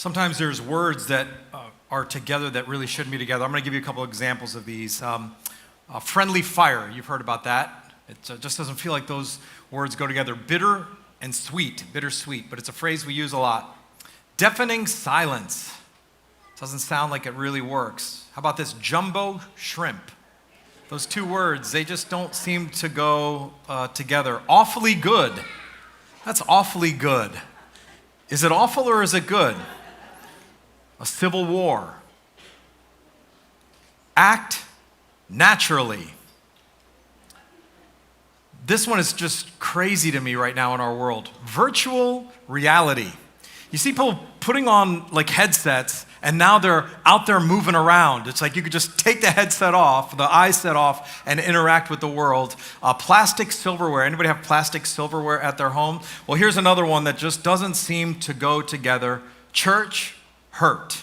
Sometimes there's words that are together that really shouldn't be together. I'm going to give you a couple examples of these. Friendly fire, you've heard about that. It just doesn't feel like those words go together. Bitter and sweet, bittersweet, but it's a phrase we use a lot. Deafening silence, doesn't sound like it really works. How about this? Jumbo shrimp. Those two words, they just don't seem to go together. Awfully good. That's awfully good. Is it awful or is it good? A civil war. Act naturally. This one is just crazy to me right now in our world. Virtual reality. You see people putting on like headsets and now they're out there moving around. It's like you could just take the headset off, the eye set off, and interact with the world. Plastic silverware. Anybody have plastic silverware at their home? Well, here's another one that just doesn't seem to go together. Church hurt.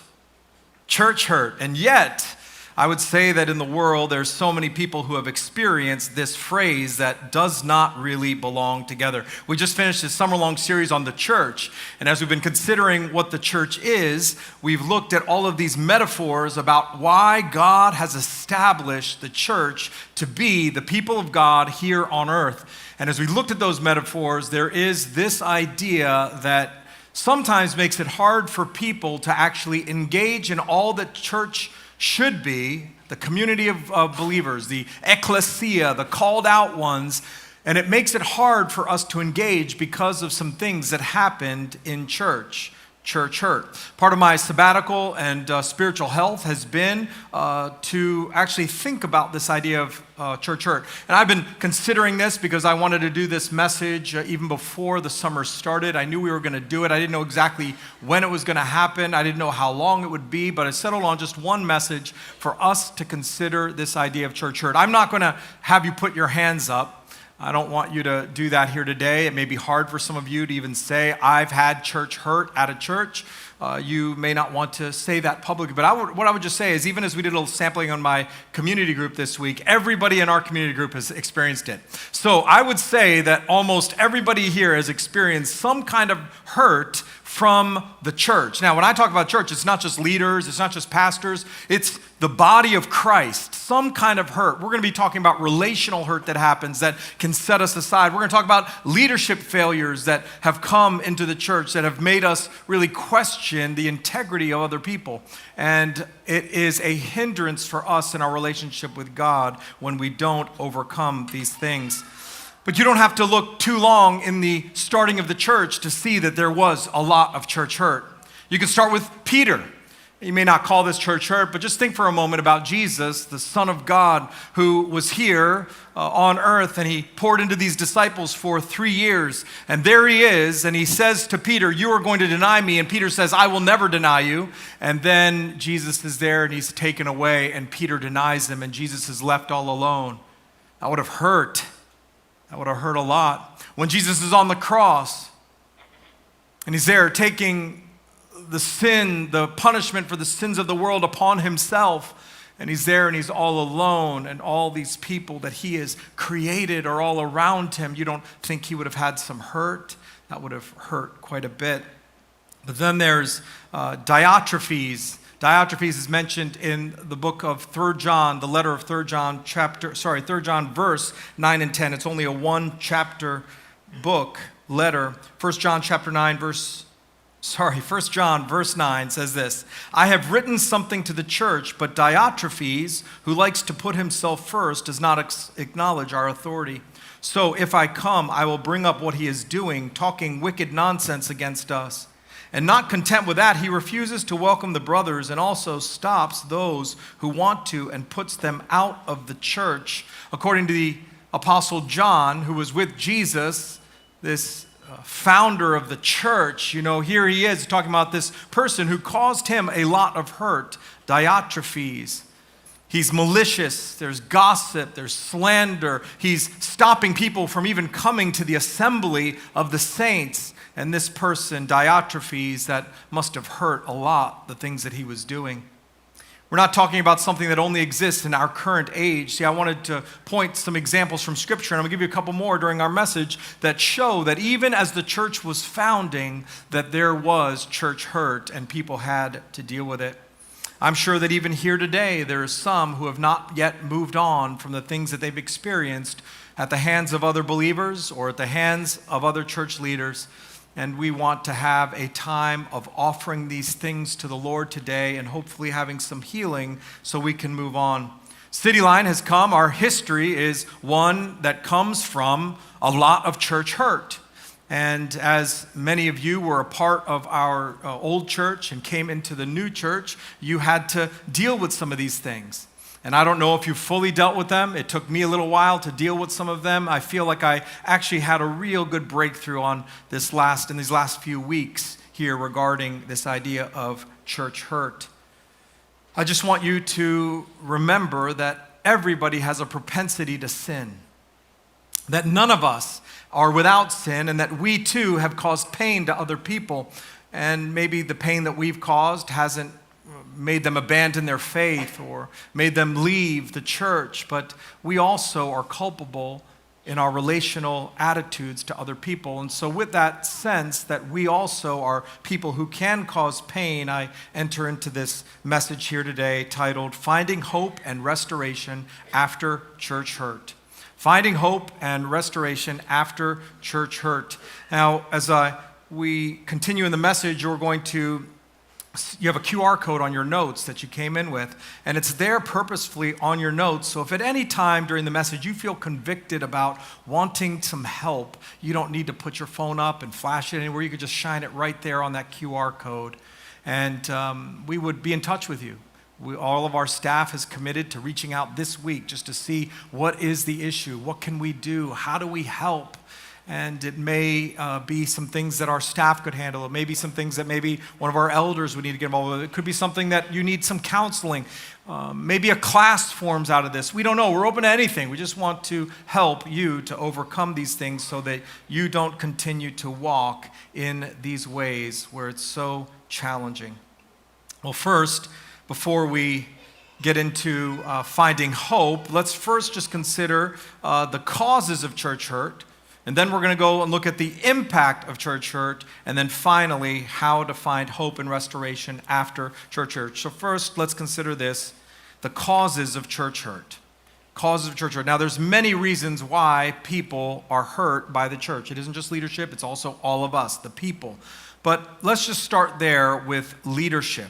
Church hurt. And yet, I would say that in the world, there's so many people who have experienced this phrase that does not really belong together. We just finished this summer-long series on the church, and as we've been considering what the church is, we've looked at all of these metaphors about why God has established the church to be the people of God here on earth. And as we looked at those metaphors, there is this idea that sometimes makes it hard for people to actually engage in all that church should be, the community of believers, the ecclesia, the called out ones, and it makes it hard for us to engage because of some things that happened in church. Church hurt. Part of my sabbatical and spiritual health has been to actually think about this idea of church hurt. And I've been considering this because I wanted to do this message even before the summer started. I knew we were going to do it. I didn't know exactly when it was going to happen. I didn't know how long it would be, but I settled on just one message for us to consider this idea of church hurt. I'm not going to have you put your hands up. I don't want you to do that here today. It may be hard for some of you to even say, I've had church hurt at a church. You may not want to say that publicly, but what I would just say is, even as we did a little sampling on my community group this week, everybody in our community group has experienced it. So I would say that almost everybody here has experienced some kind of hurt from the church. Now, when I talk about church, it's not just leaders, it's not just pastors, it's the body of Christ, some kind of hurt. We're going to be talking about relational hurt that happens that can set us aside. We're going to talk about leadership failures that have come into the church that have made us really question the integrity of other people. And it is a hindrance for us in our relationship with God when we don't overcome these things. But you don't have to look too long in the starting of the church to see that there was a lot of church hurt. You can start with Peter. You may not call this church hurt, but just think for a moment about Jesus, the Son of God, who was here on earth, and he poured into these disciples for 3 years. And there he is, and he says to Peter, you are going to deny me. And Peter says, I will never deny you. And then Jesus is there, and he's taken away, and Peter denies him, and Jesus is left all alone. That would have hurt. That would have hurt a lot. When Jesus is on the cross, and he's there taking the sin, the punishment for the sins of the world upon himself, and he's there and he's all alone, and all these people that he has created are all around him. You don't think he would have had some hurt? That would have hurt quite a bit. But then there's Diotrephes. Diotrephes is mentioned in the book of 3 John, the letter of 3 John, 3 John verse 9 and 10. It's only a one-chapter book, letter. 1 John verse 9 says this, I have written something to the church, but Diotrephes, who likes to put himself first, does not acknowledge our authority. So if I come, I will bring up what he is doing, talking wicked nonsense against us. And not content with that, he refuses to welcome the brothers and also stops those who want to and puts them out of the church. According to the Apostle John, who was with Jesus, this founder of the church, here he is talking about this person who caused him a lot of hurt, Diotrephes. He's malicious, there's gossip, there's slander. He's stopping people from even coming to the assembly of the saints. And this person, Diotrephes, that must have hurt a lot, the things that he was doing. We're not talking about something that only exists in our current age. See, I wanted to point some examples from Scripture, and I'm going to give you a couple more during our message that show that even as the church was founding, that there was church hurt and people had to deal with it. I'm sure that even here today, there are some who have not yet moved on from the things that they've experienced at the hands of other believers or at the hands of other church leaders. And we want to have a time of offering these things to the Lord today and hopefully having some healing so we can move on. Cityline has come. Our history is one that comes from a lot of church hurt. And as many of you were a part of our old church and came into the new church, you had to deal with some of these things. And I don't know if you fully dealt with them. It took me a little while to deal with some of them. I feel like I actually had a real good breakthrough on in these last few weeks here regarding this idea of church hurt. I just want you to remember that everybody has a propensity to sin. That none of us are without sin, and that we too have caused pain to other people. And maybe the pain that we've caused hasn't made them abandon their faith or made them leave the church, but we also are culpable in our relational attitudes to other people. And so with that sense that we also are people who can cause pain, I enter into this message here today titled, Finding Hope and Restoration After Church Hurt. Finding Hope and Restoration After Church Hurt. Now, as we continue in the message, you have a QR code on your notes that you came in with, and it's there purposefully on your notes. So if at any time during the message you feel convicted about wanting some help, you don't need to put your phone up and flash it anywhere. You could just shine it right there on that QR code, and we would be in touch with you. All of our staff has committed to reaching out this week just to see what is the issue, what can we do, how do we help? And it may be some things that our staff could handle. It may be some things that maybe one of our elders would need to get involved with. It could be something that you need some counseling. Maybe a class forms out of this. We don't know. We're open to anything. We just want to help you to overcome these things so that you don't continue to walk in these ways where it's so challenging. Well, first, before we get into finding hope, let's first just consider the causes of church hurt. And then we're going to go and look at the impact of church hurt, and then finally, how to find hope and restoration after church hurt. So first, let's consider this, the causes of church hurt. Causes of church hurt. Now, there's many reasons why people are hurt by the church. It isn't just leadership, it's also all of us, the people. But let's just start there with leadership.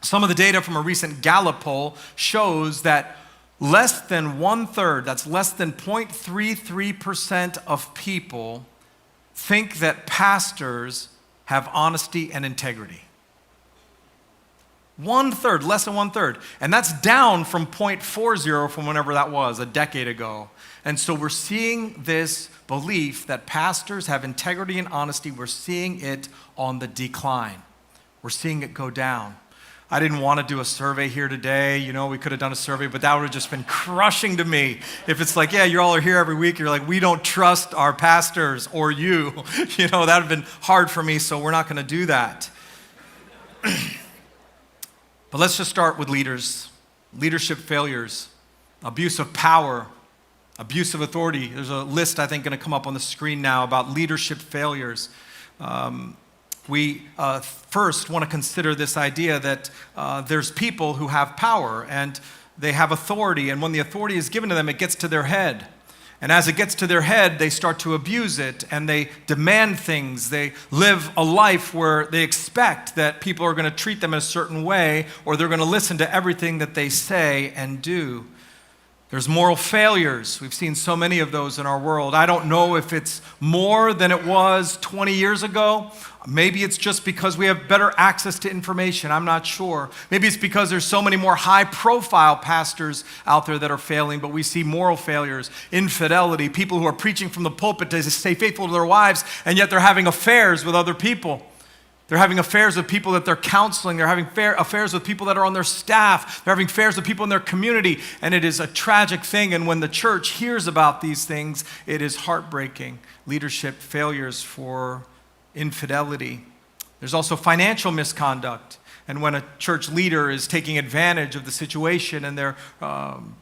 Some of the data from a recent Gallup poll shows that less than 1/3, that's less than 0.33% of people think that pastors have honesty and integrity. 1/3, less than 1/3. And that's down from 0.40 from whenever that was, a decade ago. And so we're seeing this belief that pastors have integrity and honesty. We're seeing it on the decline. We're seeing it go down. I didn't want to do a survey here today. You know, we could have done a survey, but that would have just been crushing to me. If it's like, yeah, you all are here every week. You're like, we don't trust our pastors or you. You know, that would have been hard for me, so we're not going to do that. But let's just start with leaders. Leadership failures, abuse of power, abuse of authority. There's a list, I think, going to come up on the screen now about leadership failures. We first want to consider this idea that there's people who have power and they have authority, and when the authority is given to them, it gets to their head. And as it gets to their head, they start to abuse it and they demand things. They live a life where they expect that people are going to treat them in a certain way, or they're going to listen to everything that they say and do. There's moral failures. We've seen so many of those in our world. I don't know if it's more than it was 20 years ago. Maybe it's just because we have better access to information. I'm not sure. Maybe it's because there's so many more high-profile pastors out there that are failing, but we see moral failures, infidelity, people who are preaching from the pulpit to stay faithful to their wives, and yet they're having affairs with other people. They're having affairs with people that they're counseling. They're having affairs with people that are on their staff. They're having affairs with people in their community. And it is a tragic thing. And when the church hears about these things, it is heartbreaking. Leadership failures for infidelity. There's also financial misconduct. And when a church leader is taking advantage of the situation and they're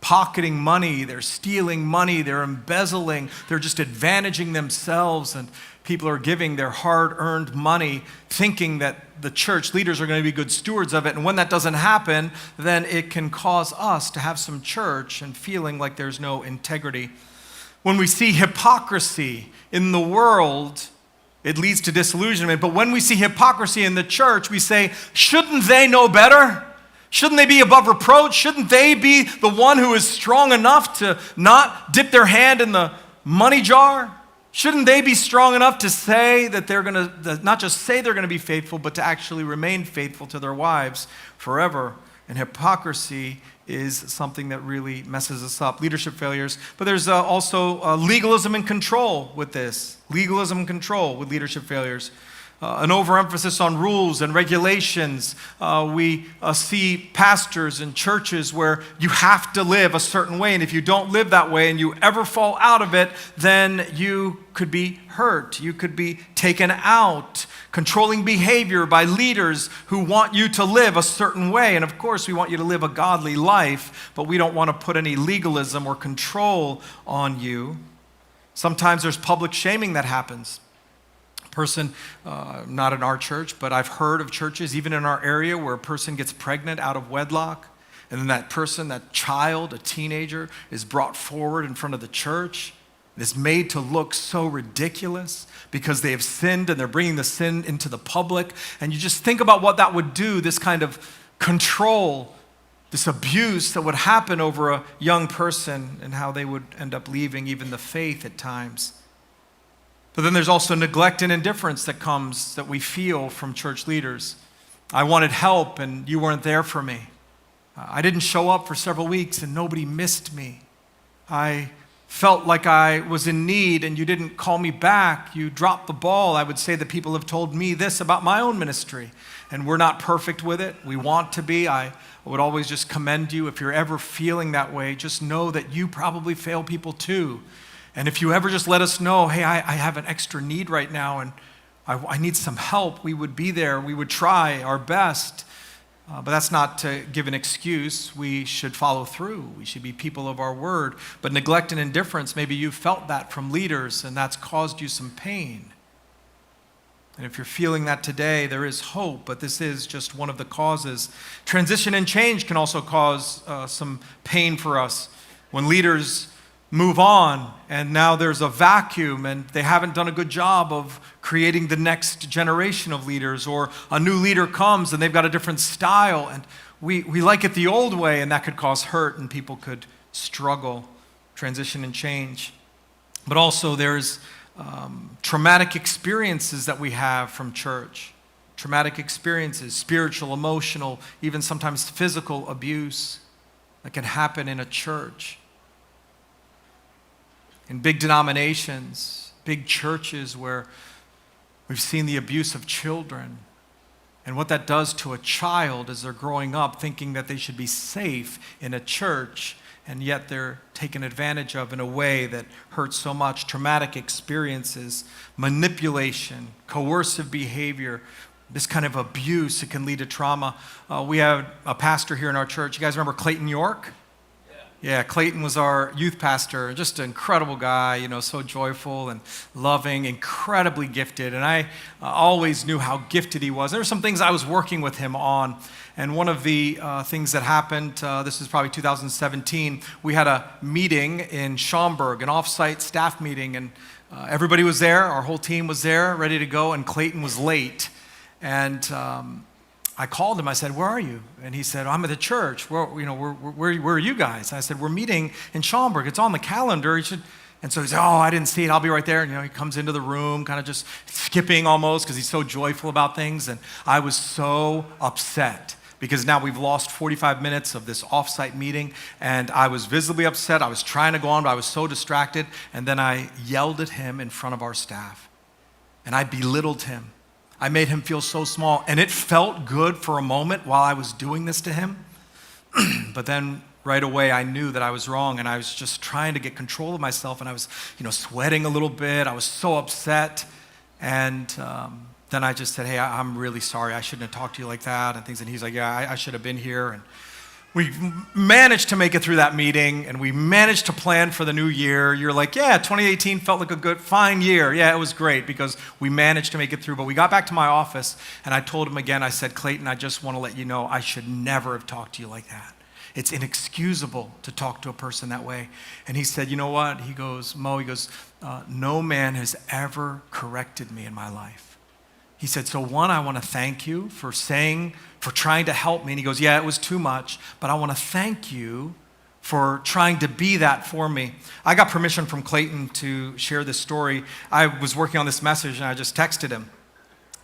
pocketing money, they're stealing money, they're embezzling, they're just advantaging themselves, and people are giving their hard-earned money thinking that the church leaders are going to be good stewards of it. And when that doesn't happen, then it can cause us to have some church and feeling like there's no integrity. When we see hypocrisy in the world, it leads to disillusionment. But when we see hypocrisy in the church, we say, shouldn't they know better? Shouldn't they be above reproach? Shouldn't they be the one who is strong enough to not dip their hand in the money jar? Shouldn't they be strong enough to say that they're going to, not just say they're going to be faithful, but to actually remain faithful to their wives forever? And hypocrisy is something that really messes us up. Leadership failures. But there's also legalism and control with this. Legalism and control with leadership failures. An overemphasis on rules and regulations. We see pastors and churches where you have to live a certain way, and if you don't live that way and you ever fall out of it, then you could be hurt. You could be taken out. Controlling behavior by leaders who want you to live a certain way. And of course, we want you to live a godly life, but we don't want to put any legalism or control on you. Sometimes there's public shaming that happens. Person, not in our church, but I've heard of churches, even in our area, where a person gets pregnant out of wedlock, and then that person, that child, a teenager, is brought forward in front of the church. It is made to look so ridiculous because they have sinned and they're bringing the sin into the public. And you just think about what that would do, this kind of control, this abuse that would happen over a young person, and how they would end up leaving even the faith at times. But then there's also neglect and indifference that comes, that we feel from church leaders. I wanted help and you weren't there for me. I didn't show up for several weeks and nobody missed me. I felt like I was in need and you didn't call me back. You dropped the ball. I would say that people have told me this about my own ministry, and we're not perfect with it. We want to be. I would always just commend you. If you're ever feeling that way, just know that you probably fail people too. And if you ever just let us know, hey, I have an extra need right now and I need some help, we would be there. We would try our best. But that's not to give an excuse. We should follow through. We should be people of our word. But neglect and indifference, maybe you felt that from leaders and that's caused you some pain. And if you're feeling that today, there is hope, but this is just one of the causes. Transition and change can also cause some pain for us. When leaders move on, and now there's a vacuum, and they haven't done a good job of creating the next generation of leaders, or a new leader comes and they've got a different style, and we like it the old way, and that could cause hurt, and people could struggle. Transition and change. But also there's traumatic experiences that we have from church. Traumatic experiences, spiritual, emotional, even sometimes physical abuse that can happen in a church. In big denominations, big churches where we've seen the abuse of children, and what that does to a child as they're growing up thinking that they should be safe in a church, and yet they're taken advantage of in a way that hurts so much. Traumatic experiences, manipulation, coercive behavior, this kind of abuse, it can lead to trauma. We have a pastor here in our church. You guys remember Clayton York? Yeah, Clayton was our youth pastor, just an incredible guy, so joyful and loving, incredibly gifted. And I always knew how gifted he was. There were some things I was working with him on. And one of the things that happened, this is probably 2017, we had a meeting in Schaumburg, an off-site staff meeting, and everybody was there, our whole team was there, ready to go, and Clayton was late. And I called him. I said, "Where are you?" And he said, "I'm at the church. Where are you guys?" And I said, "We're meeting in Schaumburg. It's on the calendar. You should." And so he said, "Oh, I didn't see it. I'll be right there." And he comes into the room, kind of just skipping almost because he's so joyful about things. And I was so upset because now we've lost 45 minutes of this off-site meeting, and I was visibly upset. I was trying to go on, but I was so distracted. And then I yelled at him in front of our staff, and I belittled him. I made him feel so small, and it felt good for a moment while I was doing this to him. But then right away I knew that I was wrong, and I was just trying to get control of myself, and I was, sweating a little bit. I was so upset, and then I just said, hey, I'm really sorry. I shouldn't have talked to you like that and things. And he's like, yeah, I should have been here. And we managed to make it through that meeting, and we managed to plan for the new year. You're like, yeah, 2018 felt like a good, fine year. Yeah, it was great because we managed to make it through. But we got back to my office, and I told him again, I said, Clayton, I just want to let you know I should never have talked to you like that. It's inexcusable to talk to a person that way. And he said, you know what? He goes, Mo, no man has ever corrected me in my life. He said, so one, I want to thank you for trying to help me. And he goes, yeah, it was too much, but I want to thank you for trying to be that for me. I got permission from Clayton to share this story. I was working on this message, and I just texted him.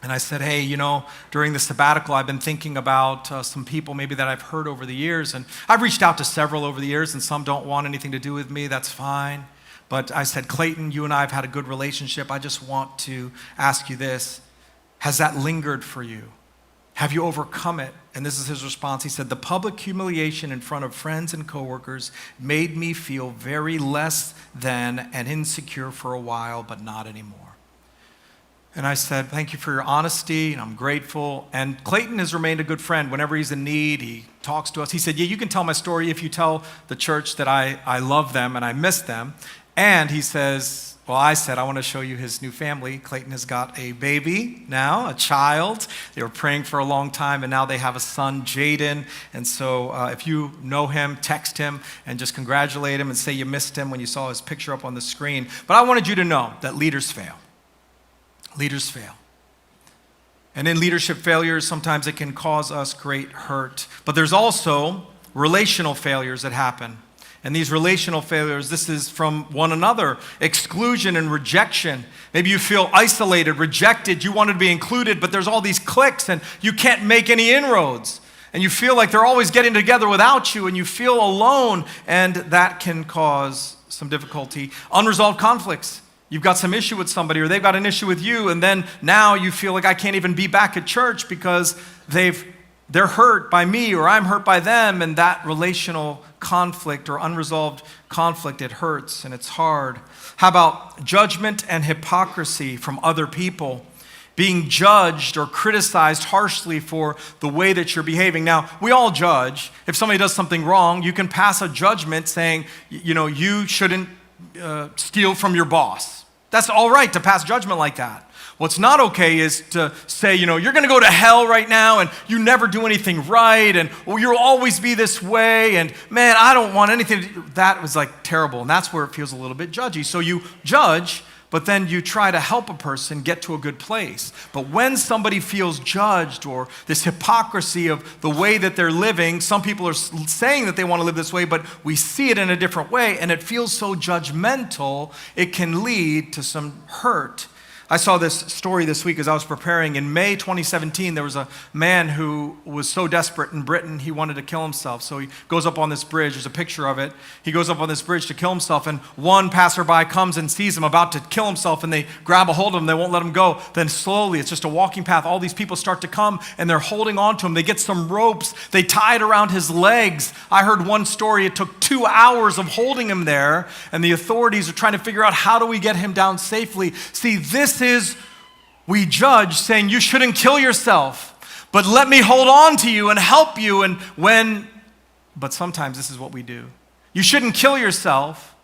And I said, hey, during the sabbatical, I've been thinking about some people maybe that I've heard over the years. And I've reached out to several over the years, and some don't want anything to do with me. That's fine. But I said, Clayton, you and I have had a good relationship. I just want to ask you this. Has that lingered for you? Have you overcome it? And this is his response. He said, the public humiliation in front of friends and coworkers made me feel very less than and insecure for a while, but not anymore. And I said, thank you for your honesty, and I'm grateful. And Clayton has remained a good friend. Whenever he's in need, he talks to us. He said, yeah, you can tell my story if you tell the church that I love them and I miss them. And he says, well, I said, I want to show you his new family. Clayton has got a baby now, a child. They were praying for a long time, and now they have a son, Jaden. And so if you know him, text him and just congratulate him and say you missed him when you saw his picture up on the screen. But I wanted you to know that leaders fail. Leaders fail. And in leadership failures, sometimes it can cause us great hurt. But there's also relational failures that happen. And these relational failures, this is from one another, exclusion and rejection. Maybe you feel isolated, rejected, you wanted to be included, but there's all these cliques and you can't make any inroads. And you feel like they're always getting together without you, and you feel alone, and that can cause some difficulty. Unresolved conflicts. You've got some issue with somebody, or they've got an issue with you, and then now you feel like I can't even be back at church because they're hurt by me, or I'm hurt by them, and that relational conflict or unresolved conflict, it hurts and it's hard. How about judgment and hypocrisy from other people? Being judged or criticized harshly for the way that you're behaving. Now, we all judge. If somebody does something wrong, you can pass a judgment saying, you shouldn't steal from your boss. That's all right to pass judgment like that. What's not okay is to say, you're going to go to hell right now, and you never do anything right, and you'll always be this way, and man, I don't want anything to do. That was like terrible, and that's where it feels a little bit judgy. So you judge, but then you try to help a person get to a good place. But when somebody feels judged, or this hypocrisy of the way that they're living, some people are saying that they want to live this way, but we see it in a different way, and it feels so judgmental, it can lead to some hurt. I saw this story this week as I was preparing. In May 2017, there was a man who was so desperate in Britain, he wanted to kill himself. So he goes up on this bridge. There's a picture of it. He goes up on this bridge to kill himself, and one passerby comes and sees him about to kill himself, and they grab a hold of him. They won't let him go. Then slowly, it's just a walking path. All these people start to come, and they're holding on to him. They get some ropes. They tie it around his legs. I heard one story. It took 2 hours of holding him there, and the authorities are trying to figure out how do we get him down safely. See, this is, we judge saying you shouldn't kill yourself, but let me hold on to you and help you. But sometimes this is what we do. You shouldn't kill yourself.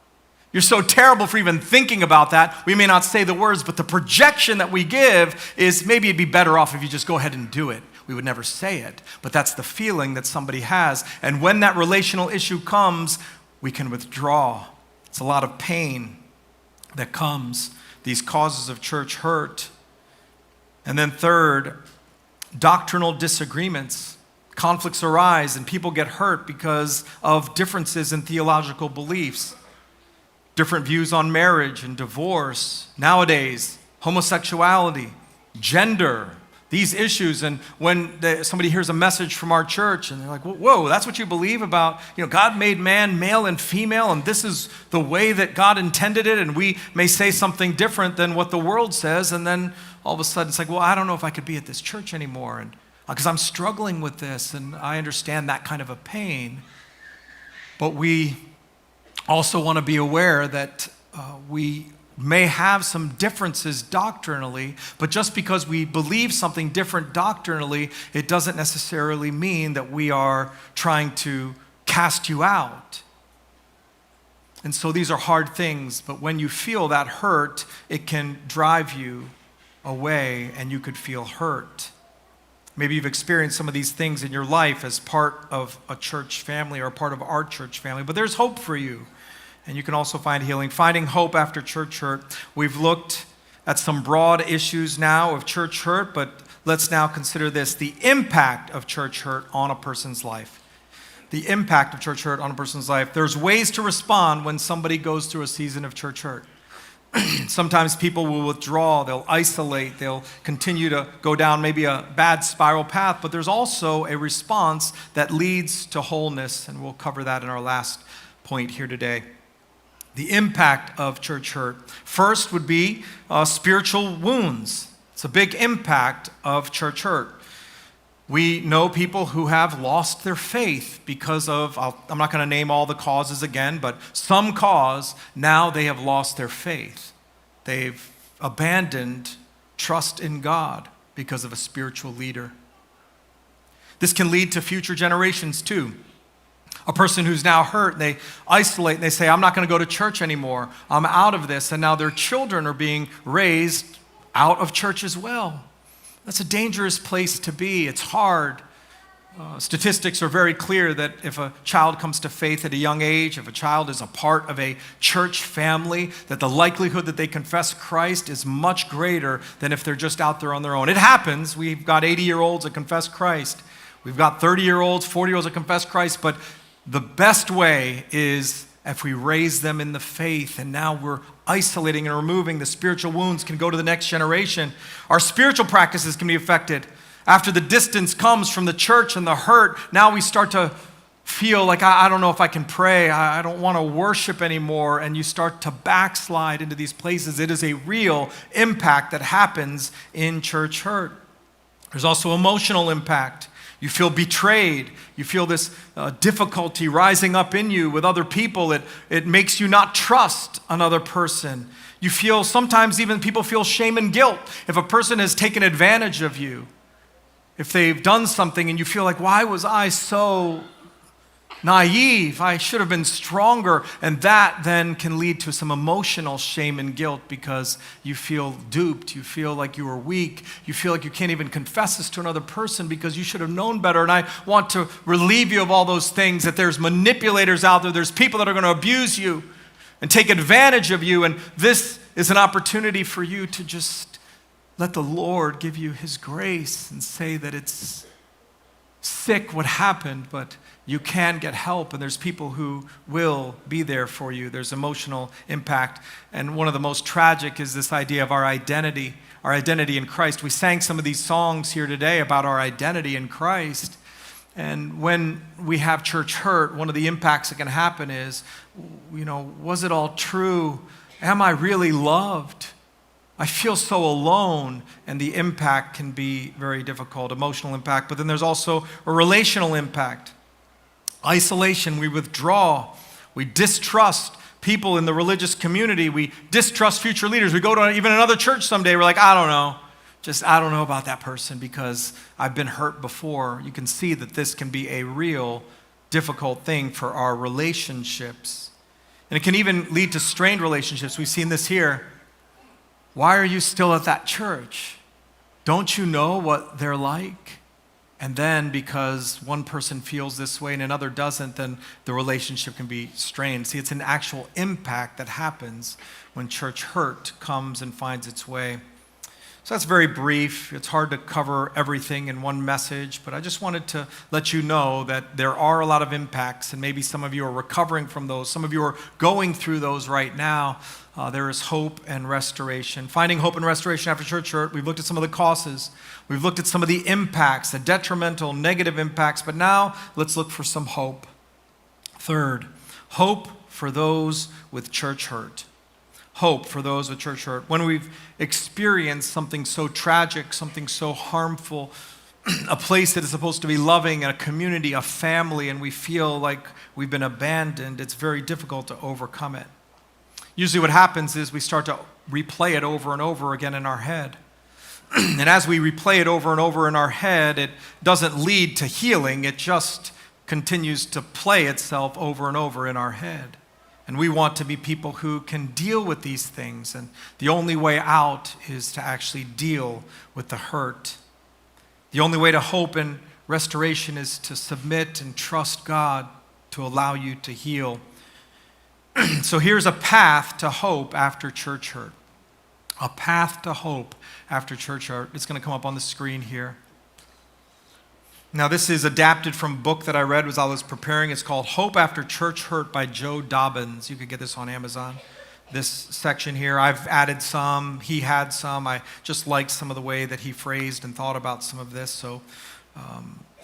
You're so terrible for even thinking about that. We may not say the words, but the projection that we give is maybe it'd be better off if you just go ahead and do it. We would never say it, but that's the feeling that somebody has. And when that relational issue comes, we can withdraw. It's a lot of pain that comes. These causes of church hurt. And then third, doctrinal disagreements. Conflicts arise and people get hurt because of differences in theological beliefs. Different views on marriage and divorce. Nowadays, homosexuality, gender, these issues. And when somebody hears a message from our church and they're like, whoa, that's what you believe about, God made man male and female, and this is the way that God intended it, and we may say something different than what the world says, and then all of a sudden it's like, well, I don't know if I could be at this church anymore, and because I'm struggling with this, and I understand that kind of a pain. But we also want to be aware that we may have some differences doctrinally, but just because we believe something different doctrinally, it doesn't necessarily mean that we are trying to cast you out. And so these are hard things, but when you feel that hurt, it can drive you away and you could feel hurt. Maybe you've experienced some of these things in your life as part of a church family or part of our church family, but there's hope for you. And you can also find healing. Finding hope after church hurt. We've looked at some broad issues now of church hurt, but let's now consider this, the impact of church hurt on a person's life. The impact of church hurt on a person's life. There's ways to respond when somebody goes through a season of church hurt. Sometimes people will withdraw, they'll isolate, they'll continue to go down maybe a bad spiral path, but there's also a response that leads to wholeness, and we'll cover that in our last point here today. The impact of church hurt. First would be spiritual wounds. It's a big impact of church hurt. We know people who have lost their faith because of, I'm not going to name all the causes again, but some cause, now they have lost their faith. They've abandoned trust in God because of a spiritual leader. This can lead to future generations too. A person who's now hurt, they isolate and they say, I'm not going to go to church anymore. I'm out of this. And now their children are being raised out of church as well. That's a dangerous place to be. It's hard. Statistics are very clear that if a child comes to faith at a young age, if a child is a part of a church family, that the likelihood that they confess Christ is much greater than if they're just out there on their own. It happens. We've got 80-year-olds that confess Christ. We've got 30-year-olds, 40-year-olds that confess Christ, but the best way is if we raise them in the faith, and now we're isolating and removing the spiritual wounds can go to the next generation. Our spiritual practices can be affected. After the distance comes from the church and the hurt, now we start to feel like, I don't know if I can pray. I don't want to worship anymore. And you start to backslide into these places. It is a real impact that happens in church hurt. There's also emotional impact. You feel betrayed. You feel this difficulty rising up in you with other people. It makes you not trust another person. You feel, sometimes even people feel shame and guilt if a person has taken advantage of you. If they've done something and you feel like, why was I so naive? I should have been stronger. And that then can lead to some emotional shame and guilt because you feel duped. You feel like you were weak. You feel like you can't even confess this to another person because you should have known better. And I want to relieve you of all those things, that there's manipulators out there. There's people that are going to abuse you and take advantage of you. And this is an opportunity for you to just let the Lord give you his grace and say that it's sick what happened, but you can get help, and there's people who will be there for you. There's emotional impact. And one of the most tragic is this idea of our identity in Christ. We sang some of these songs here today about our identity in Christ. And when we have church hurt, one of the impacts that can happen is, was it all true? Am I really loved? I feel so alone, and the impact can be very difficult, emotional impact. But then there's also a relational impact. Isolation, we withdraw. We distrust people in the religious community. We distrust future leaders. We go to even another church someday. We're like, I don't know about that person because I've been hurt before. You can see that this can be a real difficult thing for our relationships. And it can even lead to strained relationships. We've seen this here. Why are you still at that church? Don't you know what they're like? And then because one person feels this way and another doesn't, then the relationship can be strained. See, it's an actual impact that happens when church hurt comes and finds its way. So that's very brief. It's hard to cover everything in one message, but I just wanted to let you know that there are a lot of impacts, and maybe some of you are recovering from those. Some of you are going through those right now. There is hope and restoration. Finding hope and restoration after church hurt. We've looked at some of the causes. We've looked at some of the impacts, the detrimental, negative impacts, but now let's look for some hope. Third, hope for those with church hurt. Hope for those with church hurt. When we've experienced something so tragic, something so harmful, a place that is supposed to be loving, a community, a family, and we feel like we've been abandoned, it's very difficult to overcome it. Usually what happens is we start to replay it over and over again in our head. And as we replay it over and over in our head, it doesn't lead to healing. It just continues to play itself over and over in our head. And we want to be people who can deal with these things. And the only way out is to actually deal with the hurt. The only way to hope and restoration is to submit and trust God to allow you to heal. So here's a path to hope after church hurt. A path to hope after church hurt. It's going to come up on the screen here. Now, this is adapted from a book that I read as I was preparing. It's called Hope After Church Hurt by Joe Dobbins. You could get this on Amazon. This section here, I've added some. He had some. I just liked some of the way that he phrased and thought about some of this. So,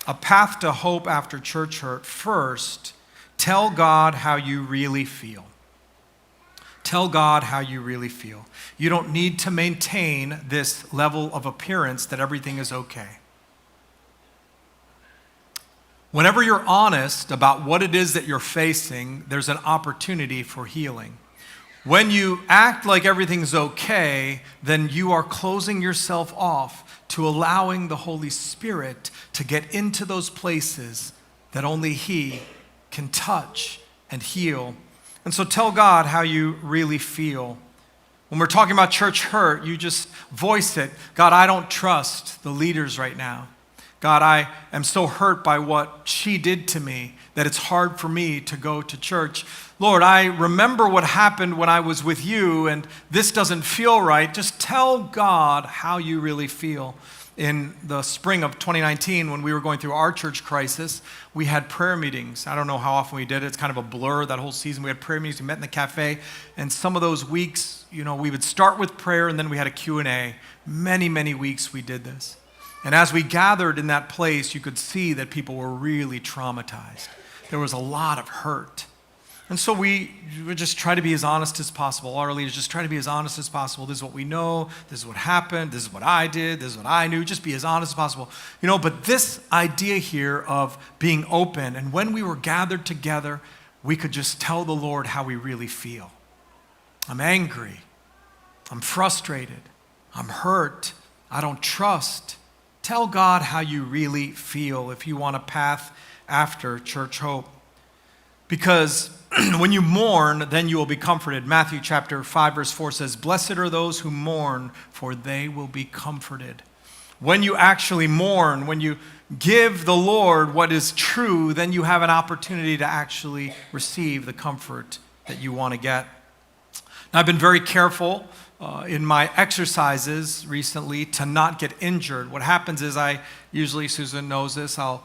a path to hope after church hurt. First, tell God how you really feel. Tell God how you really feel. You don't need to maintain this level of appearance that everything is okay. Whenever you're honest about what it is that you're facing, there's an opportunity for healing. When you act like everything's okay, then you are closing yourself off to allowing the Holy Spirit to get into those places that only He can touch and heal. And so tell God how you really feel. When we're talking about church hurt, you just voice it. God, I don't trust the leaders right now. God, I am so hurt by what she did to me that it's hard for me to go to church. Lord, I remember what happened when I was with you, and this doesn't feel right. Just tell God how you really feel. In the spring of 2019, when we were going through our church crisis, we had prayer meetings. I don't know how often we did it. It's kind of a blur that whole season. We had prayer meetings. We met in the cafe. And some of those weeks, we would start with prayer, and then we had a Q&A. Many, many weeks we did this. And as we gathered in that place, you could see that people were really traumatized. There was a lot of hurt. And so we would just try to be as honest as possible. Our leaders just try to be as honest as possible. This is what we know. This is what happened. This is what I did. This is what I knew. Just be as honest as possible. But this idea here of being open, and when we were gathered together, we could just tell the Lord how we really feel. I'm angry. I'm frustrated. I'm hurt. I don't trust. Tell God how you really feel if you want a path after church hope. Because when you mourn, then you will be comforted. Matthew chapter 5, verse 4 says, "Blessed are those who mourn, for they will be comforted." When you actually mourn, when you give the Lord what is true, then you have an opportunity to actually receive the comfort that you want to get. Now, I've been very careful in my exercises recently to not get injured. What happens is Susan knows this, I'll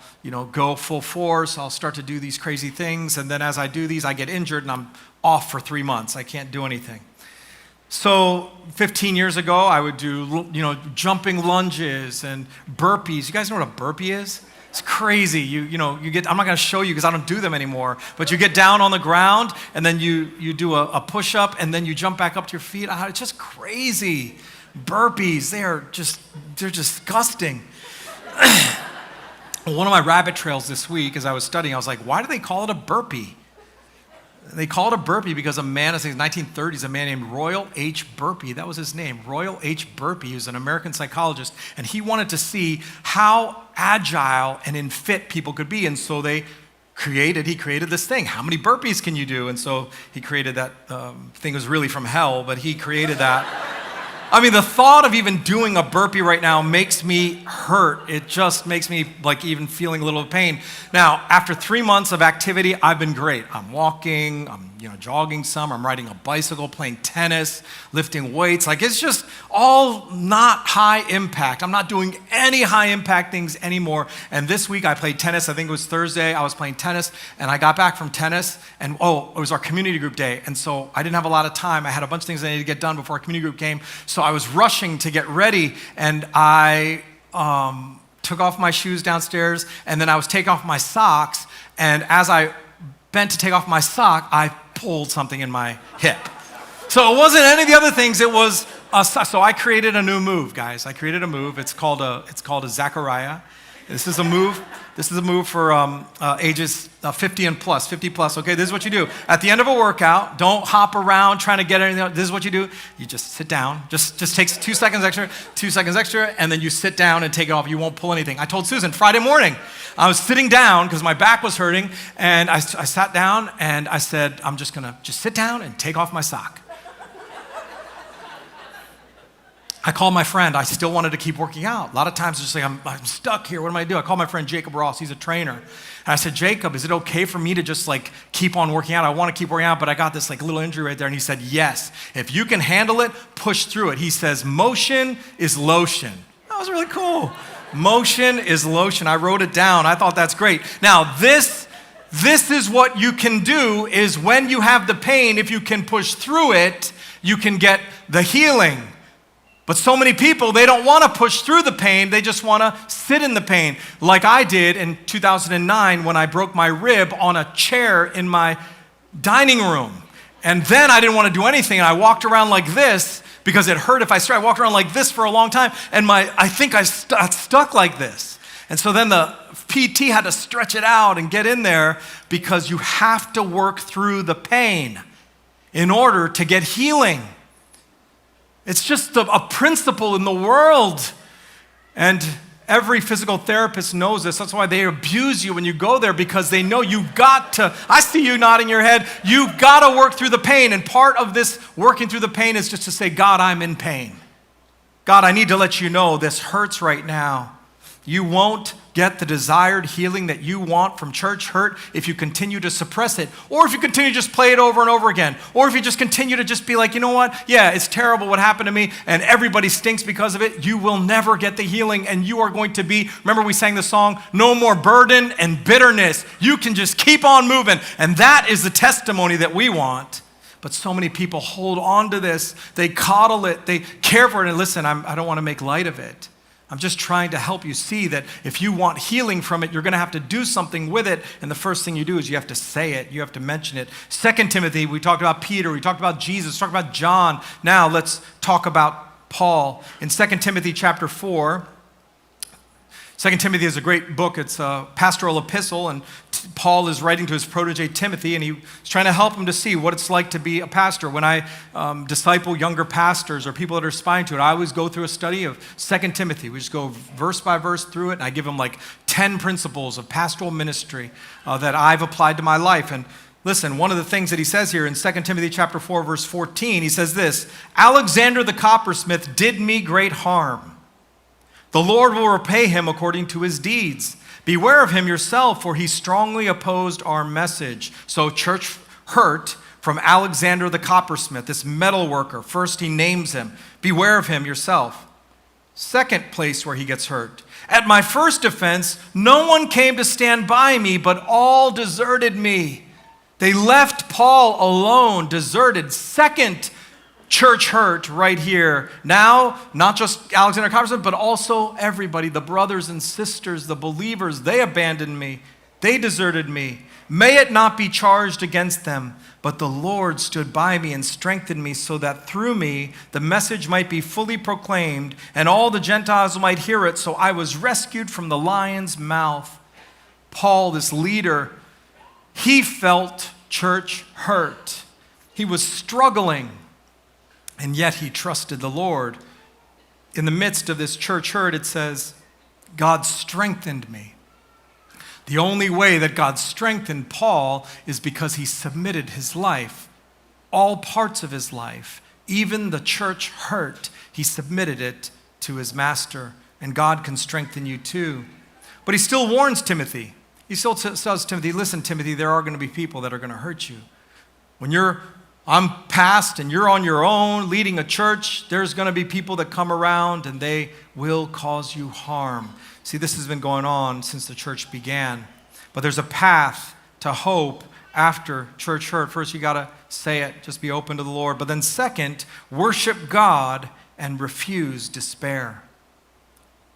go full force, I'll start to do these crazy things, and then as I do these, I get injured and I'm off for 3 months. I can't do anything. So 15 years ago, I would do jumping lunges and burpees. You guys know what a burpee is? It's crazy. You get. I'm not going to show you because I don't do them anymore. But you get down on the ground and then you do a push-up and then you jump back up to your feet. It's just crazy. Burpees. They're disgusting. One of my rabbit trails this week, as I was studying, I was like, why do they call it a burpee? They call it a burpee because a man, I think in the 1930s, a man named Royal H. Burpee, that was his name, Royal H. Burpee, he was an American psychologist, and he wanted to see how agile and in fit people could be, and so he created this thing. How many burpees can you do? And so he created that thing. Was really from hell, but he created that. I mean, the thought of even doing a burpee right now makes me hurt. It just makes me even feeling a little pain. Now, after 3 months of activity, I've been great. I'm walking, I'm jogging some, I'm riding a bicycle, playing tennis, lifting weights. It's just all not high impact. I'm not doing any high impact things anymore. And this week I played tennis. I think it was Thursday. I was playing tennis and I got back from tennis and it was our community group day. And so I didn't have a lot of time. I had a bunch of things I needed to get done before our community group came. So I was rushing to get ready and I took off my shoes downstairs and then I was taking off my socks. And as I bent to take off my sock, I pulled something in my hip. So it wasn't any of the other things. It was so I created a new move, guys. I created a move. It's called a Zachariah. This is a move. This is a move for ages 50 and plus, 50 plus. Okay, this is what you do. At the end of a workout, don't hop around trying to get anything. This is what you do. You just sit down. Just takes 2 seconds extra, and then you sit down and take it off. You won't pull anything. I told Susan Friday morning, I was sitting down because my back was hurting, and I sat down and I said, I'm just gonna sit down and take off my sock. I called my friend. I still wanted to keep working out. A lot of times it's just like, I'm stuck here. What am I do? I called my friend Jacob Ross. He's a trainer. And I said, Jacob, is it okay for me to just like keep on working out? I want to keep working out, but I got this like little injury right there. And he said, yes. If you can handle it, push through it. He says, motion is lotion. That was really cool. Motion is lotion. I wrote it down. I thought that's great. Now, this is what you can do is when you have the pain, if you can push through it, you can get the healing. But so many people, they don't want to push through the pain. They just want to sit in the pain. Like I did in 2009 when I broke my rib on a chair in my dining room. And then I didn't want to do anything. And I walked around like this because it hurt if I started. I walked around like this for a long time. And I think I stuck like this. And so then the PT had to stretch it out and get in there because you have to work through the pain in order to get healing. It's just a principle in the world. And every physical therapist knows this. That's why they abuse you when you go there, because they know you got to, I see you nodding your head, you got to work through the pain. And part of this working through the pain is just to say, God, I'm in pain. God, I need to let you know this hurts right now. You won't get the desired healing that you want from church hurt if you continue to suppress it, or if you continue to just play it over and over again, or if you just continue to just be like, you know what? Yeah, it's terrible what happened to me, and everybody stinks because of it. You will never get the healing, and you are going to be, remember we sang the song, no more burden and bitterness. You can just keep on moving, and that is the testimony that we want. But so many people hold on to this. They coddle it. They care for it. And listen, I don't want to make light of it. I'm just trying to help you see that if you want healing from it, you're going to have to do something with it. And the first thing you do is you have to say it. You have to mention it. 2 Timothy, we talked about Peter. We talked about Jesus. We talked about John. Now let's talk about Paul. In 2 Timothy chapter 4, 2 Timothy is a great book. It's a pastoral epistle, and Paul is writing to his protege Timothy, and he's trying to help him to see what it's like to be a pastor. When I disciple younger pastors or people that are aspiring to it, I always go through a study of 2 Timothy. We just go verse by verse through it, and I give them like 10 principles of pastoral ministry that I've applied to my life. And listen, one of the things that he says here in 2 Timothy chapter 4, verse 14, he says this, Alexander the coppersmith did me great harm. The Lord will repay him according to his deeds. Beware of him yourself, for he strongly opposed our message. So church hurt from Alexander the coppersmith, this metal worker. First, he names him. Beware of him yourself. Second place where he gets hurt. At my first offense, no one came to stand by me, but all deserted me. They left Paul alone, deserted. Second church hurt right here. Now, not just Alexander Coppersmith, but also everybody, the brothers and sisters, the believers, they abandoned me. They deserted me. May it not be charged against them, but the Lord stood by me and strengthened me so that through me the message might be fully proclaimed and all the Gentiles might hear it. So I was rescued from the lion's mouth. Paul, this leader, he felt church hurt. He was struggling. And yet he trusted the Lord. In the midst of this church hurt, it says, God strengthened me. The only way that God strengthened Paul is because he submitted his life, all parts of his life, even the church hurt, he submitted it to his master. And God can strengthen you too. But he still warns Timothy. He still tells Timothy, listen, Timothy, there are going to be people that are going to hurt you. When I'm past and you're on your own leading a church, there's going to be people that come around and they will cause you harm. See, this has been going on since the church began. But there's a path to hope after church hurt. First, you got to say it, just be open to the Lord. But then second, worship God and refuse despair.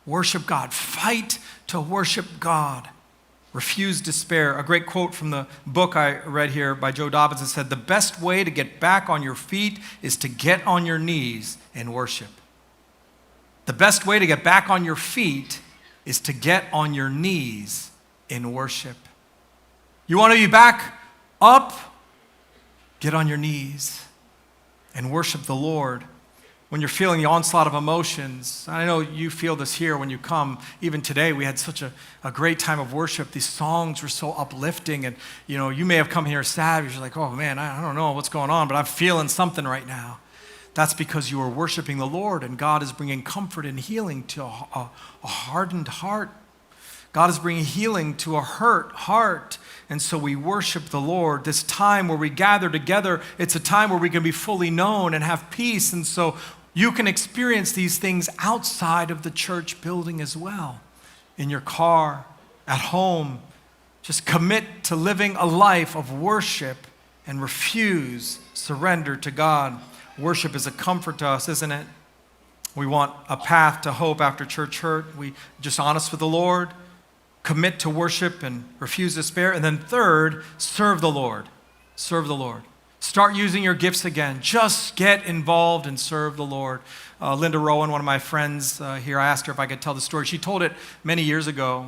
Worship God. Fight to worship God. Refuse despair. A great quote from the book I read here by Joe Dobbins. It said, the best way to get back on your feet is to get on your knees and worship. The best way to get back on your feet is to get on your knees in worship. You want to be back up? Get on your knees and worship the Lord. When you're feeling the onslaught of emotions, I know you feel this here when you come. Even today, we had such a great time of worship. These songs were so uplifting, and you may have come here sad. You're like, oh man, I don't know what's going on, but I'm feeling something right now. That's because you are worshiping the Lord, and God is bringing comfort and healing to a hardened heart. God is bringing healing to a hurt heart. And so we worship the Lord. This time where we gather together, it's a time where we can be fully known and have peace. And so you can experience these things outside of the church building as well. In your car, at home. Just commit to living a life of worship and refuse surrender to God. Worship is a comfort to us, isn't it? We want a path to hope after church hurt. We just honest with the Lord. Commit to worship and refuse despair. And then third, serve the Lord. Serve the Lord. Start using your gifts again. Just get involved and serve the Lord. Linda Rowan, one of my friends here, I asked her if I could tell the story. She told it many years ago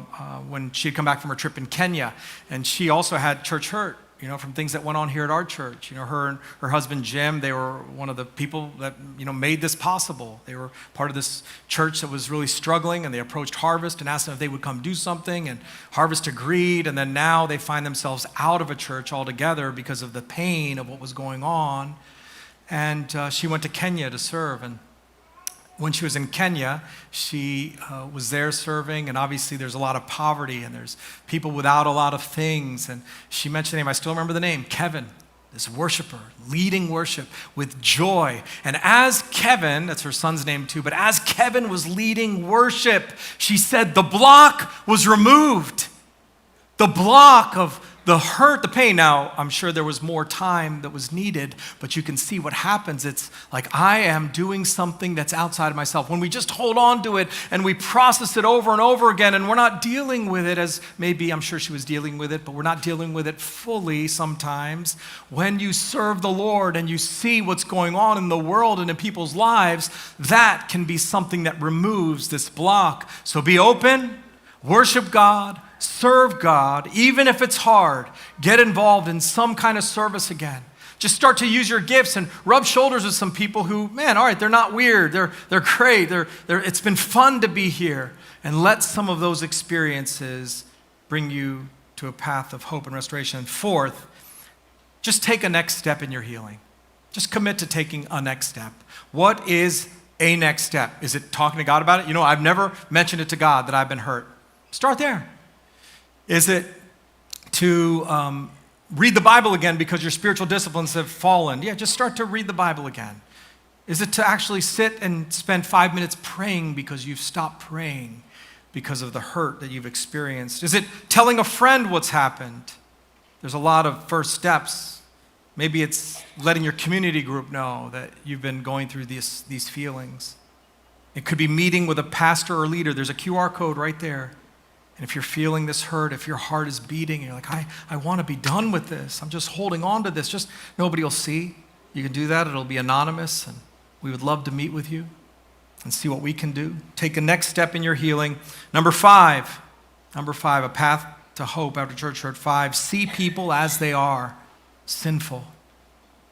when she had come back from her trip in Kenya. And she also had church hurt, from things that went on here at our church. Her and her husband, Jim, they were one of the people that, made this possible. They were part of this church that was really struggling, and they approached Harvest and asked them if they would come do something, and Harvest agreed, and then now they find themselves out of a church altogether because of the pain of what was going on. And she went to Kenya to serve, and when she was in Kenya, she was there serving, and obviously there's a lot of poverty, and there's people without a lot of things. And she mentioned the name, I still remember the name, Kevin, this worshiper, leading worship with joy. And as Kevin, that's her son's name too, but as Kevin was leading worship, she said the block was removed. The block of the hurt, the pain. Now, I'm sure there was more time that was needed, but you can see what happens. It's like I am doing something that's outside of myself. When we just hold on to it and we process it over and over again, and we're not dealing with it as maybe I'm sure she was dealing with it, but we're not dealing with it fully sometimes. When you serve the Lord and you see what's going on in the world and in people's lives, that can be something that removes this block. So be open, worship God, serve God, even if it's hard. Get involved in some kind of service again. Just start to use your gifts and rub shoulders with some people who, man, all right, they're not weird. They're great. It's been fun to be here. And let some of those experiences bring you to a path of hope and restoration. And fourth, just take a next step in your healing. Just commit to taking a next step. What is a next step? Is it talking to God about it? I've never mentioned it to God that I've been hurt. Start there. Is it to read the Bible again because your spiritual disciplines have fallen? Yeah, just start to read the Bible again. Is it to actually sit and spend 5 minutes praying because you've stopped praying because of the hurt that you've experienced? Is it telling a friend what's happened? There's a lot of first steps. Maybe it's letting your community group know that you've been going through these feelings. It could be meeting with a pastor or leader. There's a QR code right there. And if you're feeling this hurt, if your heart is beating, you're like, I want to be done with this. I'm just holding on to this. Just nobody will see. You can do that. It'll be anonymous. And we would love to meet with you and see what we can do. Take a next step in your healing. Number five, a path to hope after church hurt. 5, see people as they are, sinful.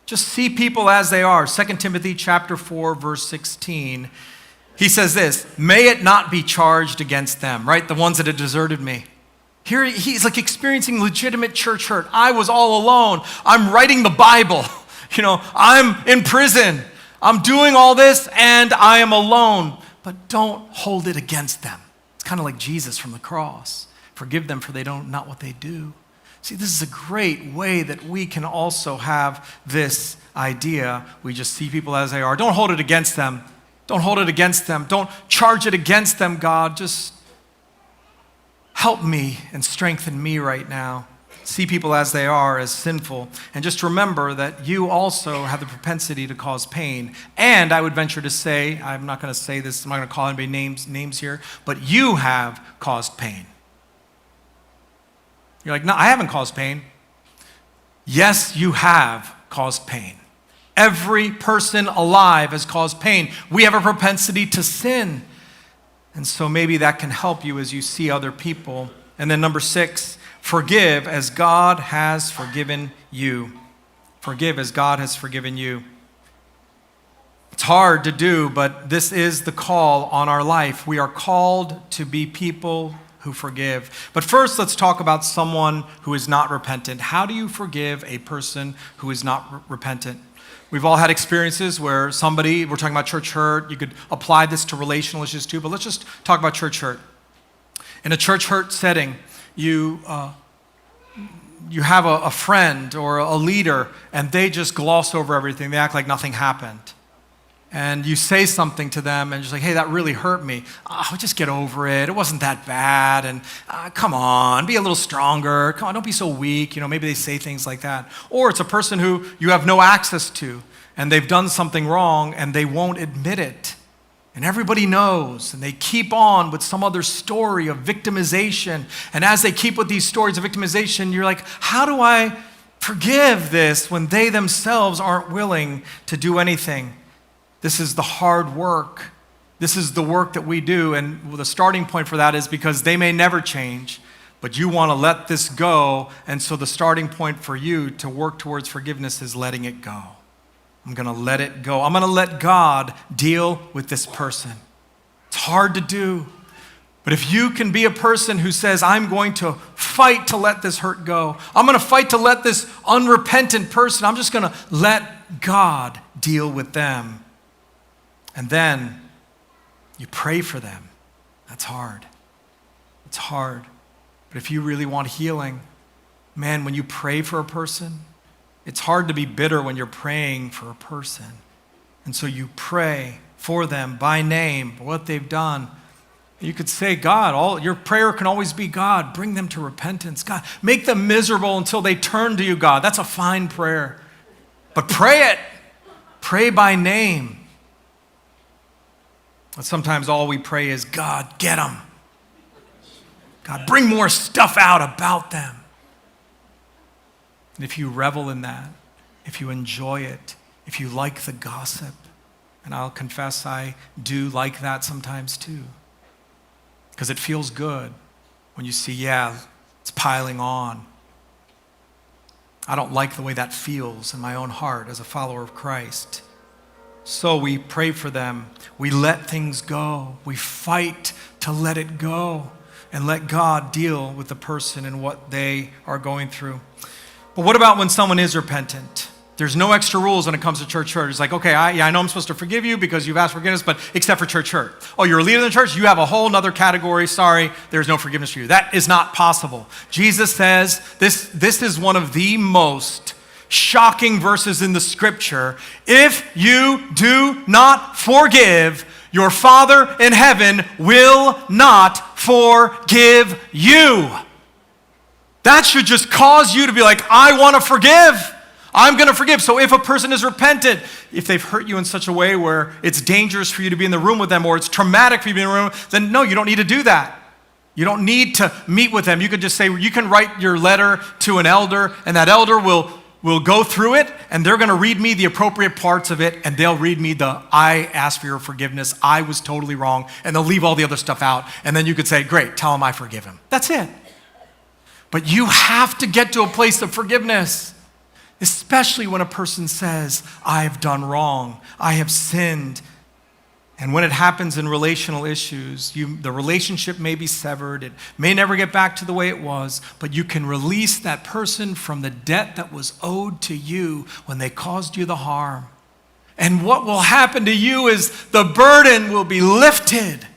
Just see people as they are. 2 Timothy chapter 4, verse 16. He says this, may it not be charged against them, right? The ones that had deserted me. Here he's like experiencing legitimate church hurt. I was all alone. I'm writing the Bible. I'm in prison. I'm doing all this and I am alone. But don't hold it against them. It's kind of like Jesus from the cross. Forgive them for they don't not what they do. See, this is a great way that we can also have this idea. We just see people as they are. Don't hold it against them. Don't hold it against them. Don't charge it against them, God. Just help me and strengthen me right now. See people as they are, as sinful. And just remember that you also have the propensity to cause pain. And I would venture to say, I'm not going to say this, I'm not going to call anybody names here, but you have caused pain. You're like, no, I haven't caused pain. Yes, you have caused pain. Every person alive has caused pain. We have a propensity to sin. And so maybe that can help you as you see other people. And then number 6, forgive as God has forgiven you. Forgive as God has forgiven you. It's hard to do, but this is the call on our life. We are called to be people who forgive. But first, let's talk about someone who is not repentant. How do you forgive a person who is not repentant? We've all had experiences where we're talking about church hurt. You could apply this to relational issues too, but let's just talk about church hurt. In a church hurt setting, you have a friend or a leader, and they just gloss over everything. They act like nothing happened. And you say something to them, and you're just like, hey, that really hurt me. Oh, just get over it. It wasn't that bad. And come on, be a little stronger. Come on, don't be so weak. Maybe they say things like that. Or it's a person who you have no access to, and they've done something wrong, and they won't admit it. And everybody knows, and they keep on with some other story of victimization. And as they keep with these stories of victimization, you're like, how do I forgive this when they themselves aren't willing to do anything? This is the hard work. This is the work that we do. And the starting point for that is because they may never change, but you want to let this go. And so the starting point for you to work towards forgiveness is letting it go. I'm going to let it go. I'm going to let God deal with this person. It's hard to do. But if you can be a person who says, I'm going to fight to let this hurt go. I'm going to fight to let this unrepentant person, I'm just going to let God deal with them. And then you pray for them. That's hard. It's hard. But if you really want healing, man, when you pray for a person, it's hard to be bitter when you're praying for a person. And so you pray for them by name, what they've done. You could say, God, your prayer can always be, God, bring them to repentance. God, make them miserable until they turn to you, God. That's a fine prayer. But pray it. Pray by name. But sometimes all we pray is, God, get them. God, bring more stuff out about them. And if you revel in that, if you enjoy it, if you like the gossip, and I'll confess I do like that sometimes too, because it feels good when you see, it's piling on. I don't like the way that feels in my own heart as a follower of Christ. So we pray for them. We let things go. We fight to let it go and let God deal with the person and what they are going through. But what about when someone is repentant? There's no extra rules when it comes to church hurt. It's like, okay, I know I'm supposed to forgive you because you've asked forgiveness, but except for church hurt. Oh, you're a leader in the church? You have a whole other category. Sorry, there's no forgiveness for you. That is not possible. Jesus says this is one of the most shocking verses in the scripture. If you do not forgive, your Father in heaven will not forgive you. That should just cause you to be like, I want to forgive. I'm going to forgive. So if a person is repentant, if they've hurt you in such a way where it's dangerous for you to be in the room with them or it's traumatic for you to be in the room, then no, you don't need to do that. You don't need to meet with them. You could just say, you can write your letter to an elder, and that elder will go through it, and they're going to read me the appropriate parts of it, and they'll read me I asked for your forgiveness, I was totally wrong, and they'll leave all the other stuff out, and then you could say, great, tell him I forgive him. That's it. But you have to get to a place of forgiveness, especially when a person says, I've done wrong, I have sinned. And when it happens in relational issues, the relationship may be severed, it may never get back to the way it was, but you can release that person from the debt that was owed to you when they caused you the harm. And what will happen to you is the burden will be lifted.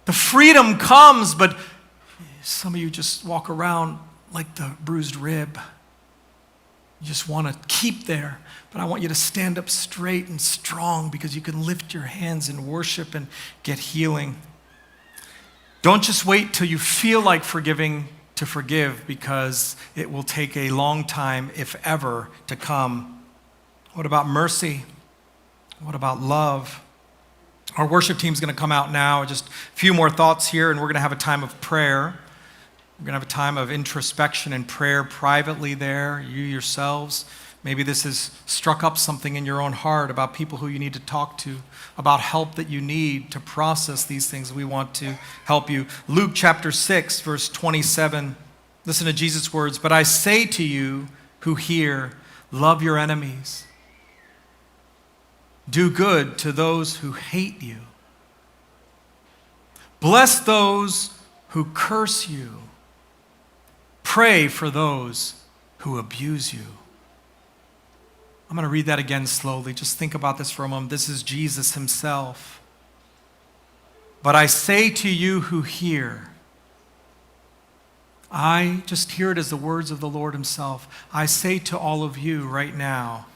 The freedom comes, but some of you just walk around like the bruised rib. You just want to keep there. But I want you to stand up straight and strong because you can lift your hands in worship and get healing. Don't just wait till you feel like forgiving to forgive, because it will take a long time, if ever, to come. What about mercy? What about love? Our worship team's going to come out now. Just a few more thoughts here, and we're going to have a time of prayer. We're going to have a time of introspection and prayer privately there, you yourselves. Maybe this has struck up something in your own heart about people who you need to talk to, about help that you need to process these things. We want to help you. Luke chapter 6, verse 27. Listen to Jesus' words. But I say to you who hear, love your enemies. Do good to those who hate you. Bless those who curse you. Pray for those who abuse you. I'm going to read that again slowly. Just think about this for a moment. This is Jesus himself. But I say to you who hear, I just hear it as the words of the Lord himself. I say to all of you right now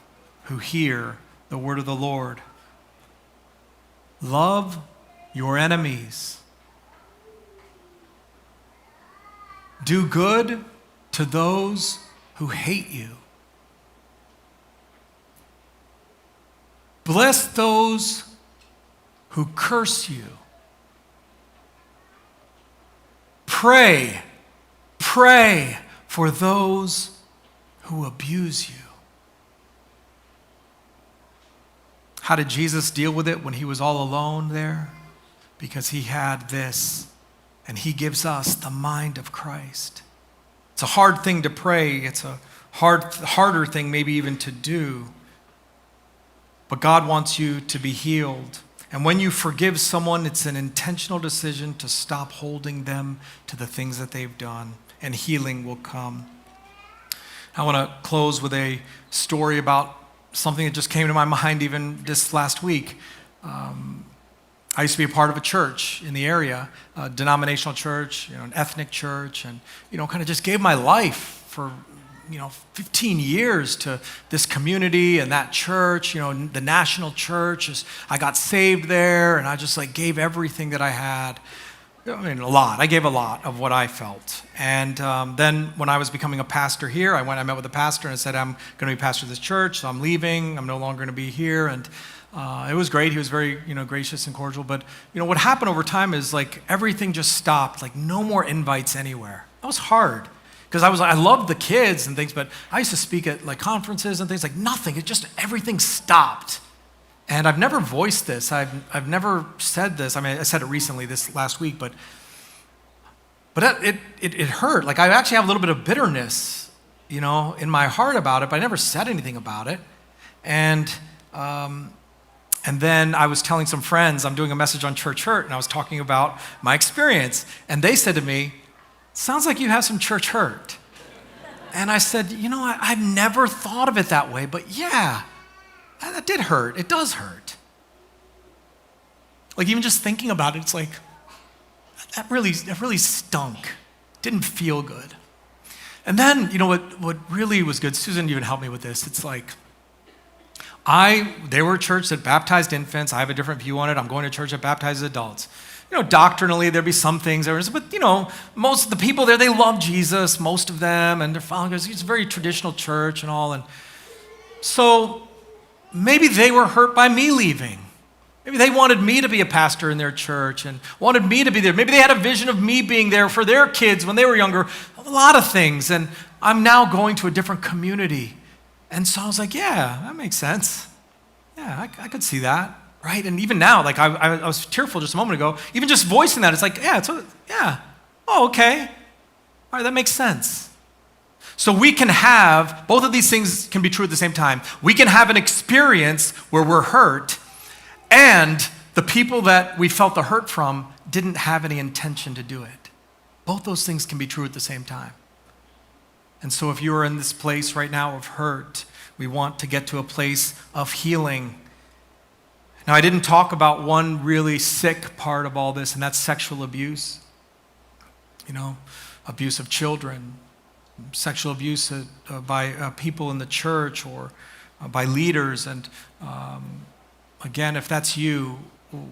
who hear the word of the Lord, love your enemies. Do good to those who hate you. Bless those who curse you. Pray for those who abuse you. How did Jesus deal with it when he was all alone there? Because he had this, and he gives us the mind of Christ. It's a hard thing to pray. It's a harder thing maybe even to do. But God wants you to be healed. And when you forgive someone, it's an intentional decision to stop holding them to the things that they've done, and healing will come. I want to close with a story about something that just came to my mind even this last week. I used to be a part of a church in the area, a denominational church, an ethnic church, and kind of just gave my life for 15 years to this community and that church, the national church. I got saved there, and I just gave everything that I had. A lot. I gave a lot of what I felt. And then when I was becoming a pastor here, I met with the pastor and said, I'm going to be pastor of this church, so I'm leaving. I'm no longer going to be here. And it was great. He was very, gracious and cordial. But, what happened over time is everything just stopped. No more invites anywhere. That was hard. Because I loved the kids and things, but I used to speak at conferences and things, nothing. Everything stopped. And I've never voiced this. I've never said this. I mean, I said it recently this last week, but it hurt. I actually have a little bit of bitterness, in my heart about it, but I never said anything about it. And then I was telling some friends, I'm doing a message on church hurt, and I was talking about my experience. And they said to me, sounds like you have some church hurt. And I said, I've never thought of it that way, but yeah, that did hurt. It does hurt. Even just thinking about it, it's that really stunk. Didn't feel good. And then, what really was good, Susan even helped me with this. It's they were a church that baptized infants. I have a different view on it. I'm going to a church that baptizes adults. Doctrinally, there'd be some things, but, most of the people there, they love Jesus, most of them, and they're followers. It's a very traditional church and all. And so maybe they were hurt by me leaving. Maybe they wanted me to be a pastor in their church and wanted me to be there. Maybe they had a vision of me being there for their kids when they were younger. A lot of things. And I'm now going to a different community. And so I was yeah, that makes sense. Yeah, I could see that. Right? And even now, I was tearful just a moment ago. Even just voicing that, it's yeah. Oh, okay. All right, that makes sense. So we can have, both of these things can be true at the same time. We can have an experience where we're hurt, and the people that we felt the hurt from didn't have any intention to do it. Both those things can be true at the same time. And so if you are in this place right now of hurt, we want to get to a place of healing. Now, I didn't talk about one really sick part of all this, and that's sexual abuse. Abuse of children, sexual abuse by people in the church or by leaders. And again, if that's you,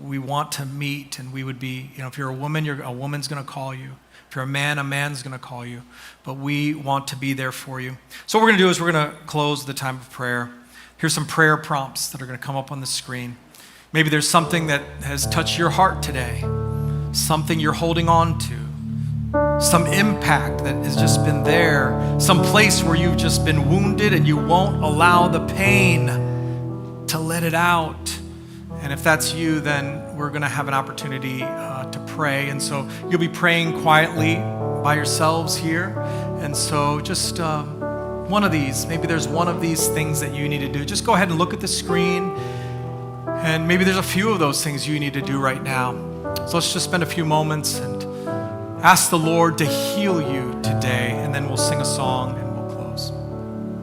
we want to meet, and we would be, if you're a woman, a woman's going to call you. If you're a man's going to call you. But we want to be there for you. So what we're going to do is we're going to close the time of prayer. Here's some prayer prompts that are going to come up on the screen. Maybe there's something that has touched your heart today, something you're holding on to. some impact that has just been there, some place where you've just been wounded and you won't allow the pain to let it out. And if that's you, then we're going to have an opportunity to pray. And so you'll be praying quietly by yourselves here. And so just one of these, maybe there's one of these things that you need to do. Just go ahead and look at the screen. And maybe there's a few of those things you need to do right now. So let's just spend a few moments and ask the Lord to heal you today. And then we'll sing a song.